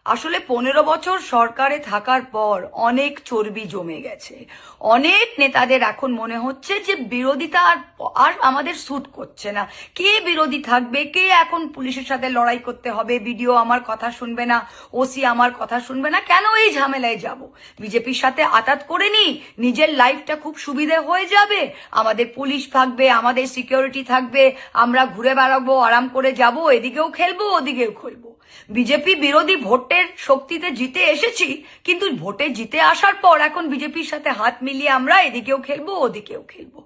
আসলে 15 বছর সরকারে থাকার পর অনেক চর্বি জমে গেছে। অনেক নেতাদের এখন মনে হচ্ছে যে বিরোধিতা আর আমাদের স্যুট করছে না। কে বিরোধী থাকবে, কে এখন পুলিশের সাথে লড়াই করতে হবে, বিডিও আমার কথা শুনবে না, ওসি আমার কথা শুনবে না, কেন এই ঝামেলায় যাব? বিজেপির সাথে আতাত করে নি, নিজের লাইফটা খুব সুবিধে হয়ে যাবে, আমাদের পুলিশ থাকবে, আমাদের সিকিউরিটি থাকবে, আমরা ঘুরে বেড়াবো, আরাম করে যাব, এদিকেও খেলবো ওদিকেও খেলবো। বিজেপি বিরোধী ভোটের শক্তিতে জিতে এসেছি, কিন্তু ভোটে জিতে আসার পর এখন বিজেপির সাথে হাত মিলিয়ে আমরা এদিকেও খেলবো ওদিকেও খেলবো।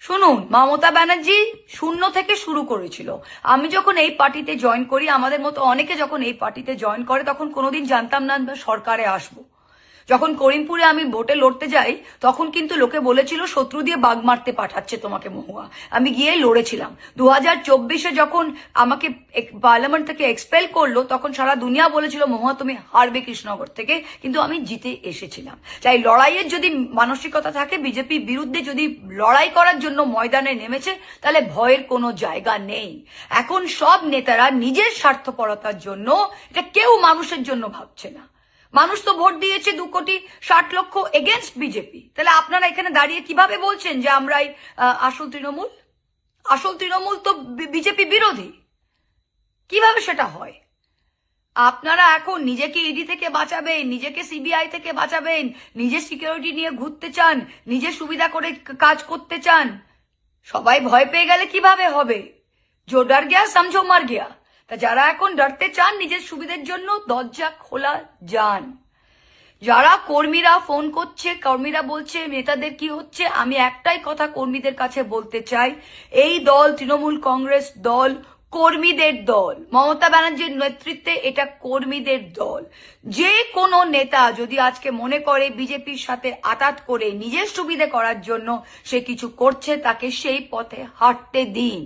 শুনুন, মমতা ব্যানার্জি শূন্য থেকে শুরু করেছিল। আমি যখন এই পার্টিতে জয়েন করি, আমাদের মতো অনেকে যখন এই পার্টিতে জয়েন করে, তখন কোনোদিন জানতাম না সরকারে আসবো। যখন করিমপুরে আমি ভোটে লড়তে যাই, তখন কিন্তু লোকে বলেছিল শত্রু দিয়ে বাঘ মারতে পাঠাচ্ছে তোমাকে মহুয়া। আমি গিয়ে লড়েছিলাম। 2024-এ যখন আমাকে পার্লামেন্ট থেকে এক্সপেল করলো, তখন সারা দুনিয়া বলেছিল মহুয়া তুমি হারবে কৃষ্ণনগর থেকে, কিন্তু আমি জিতে এসেছিলাম। তাই লড়াইয়ের যদি মানসিকতা থাকে, বিজেপির বিরুদ্ধে যদি লড়াই করার জন্য ময়দানে নেমেছে, তাহলে ভয়ের কোনো জায়গা নেই। এখন সব নেতারা নিজের স্বার্থপরতার জন্য, এটা কেউ মানুষের জন্য ভাবছে না। মানুষ তো ভোট দিয়েছে 2,60,00,000 এগেনস্ট বিজেপি। তাহলে আপনারা এখানে দাঁড়িয়ে কিভাবে বলছেন যে আমরাই আসল তৃণমূল? আসল তৃণমূল তো বিজেপি বিরোধী। কিভাবে সেটা হয়? আপনারা এখন নিজেকে ইডি থেকে বাঁচাবেন, নিজেকে সিবিআই থেকে বাঁচাবেন, নিজের সিকিউরিটি নিয়ে ঘুরতে চান, নিজের সুবিধা করে কাজ করতে চান। সবাই ভয় পেয়ে গেলে কিভাবে হবে? জো ডর গিয়া সমঝো মর গিয়া। তা যারা এখন ডরতে চান নিজের সুবিধার জন্য, দরজা খোলা যান। যারা কর্মীরা ফোন করছে, কর্মীরা বলছে নেতাদের কি হচ্ছে, আমি একটাই কথা কর্মীদের কাছে বলতে চাই, এই দল তৃণমূল কংগ্রেস দল কর্মীদের দল। মমতা ব্যানার্জির নেতৃত্বে এটা কর্মীদের দল। যে কোনো নেতা যদি আজকে মনে করে বিজেপির সাথে আতাত করে নিজের সুবিধে করার জন্য সে কিছু করছে, তাকে সেই পথে হাঁটতে দিন।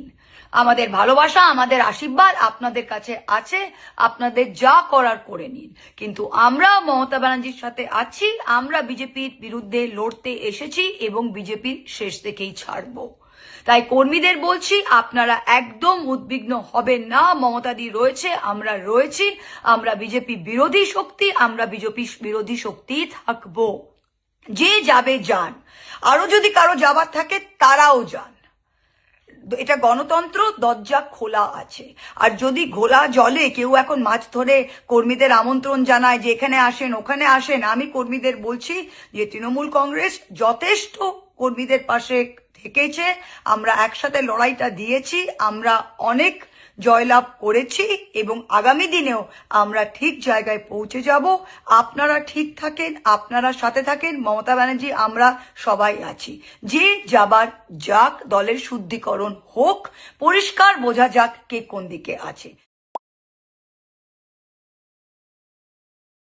আমাদের ভালোবাসা, আমাদের আশীর্বাদ আপনাদের কাছে আছে, আপনাদের যা করার করে নিন। কিন্তু আমরা মমতা ব্যানার্জির সাথে আছি, আমরা বিজেপির বিরুদ্ধে লড়তে এসেছি এবং বিজেপির শেষ থেকেই ছাড়বো। তাই কর্মীদের বলছি, আপনারা একদম উদ্বিগ্ন হবেন না। মমতাদি রয়েছে, আমরা রয়েছি, আমরা বিজেপি বিরোধী শক্তি, আমরা বিজেপি বিরোধী শক্তি থাকবো। যে যাবে যান, আরো যদি কারো যাবার থাকে তারাও যান। এটা গণতন্ত্র, দরজা খোলা আছে। আর যদি ঘোলা জলে কেউ এখন মাছ ধরে কর্মীদের আমন্ত্রণ জানায় যে এখানে আসেন ওখানে আসেন, আমি কর্মীদের বলছি যে তৃণমূল কংগ্রেস যথেষ্ট কর্মীদের পাশে থেকেছে। আমরা একসাথে লড়াইটা দিয়েছি, আমরা অনেক জয়লাভ করেছি এবং আগামী দিনেও আমরা ঠিক জায়গায় পৌঁছে যাব। আপনারা ঠিক থাকেন, আপনারা সাথে থাকেন। মমতা ব্যানার্জি আমরা সবাই আছি। যে যাবার যাক, দলের শুদ্ধিকরণ হোক, পরিষ্কার বোঝা যাক কে কোন দিকে আছে।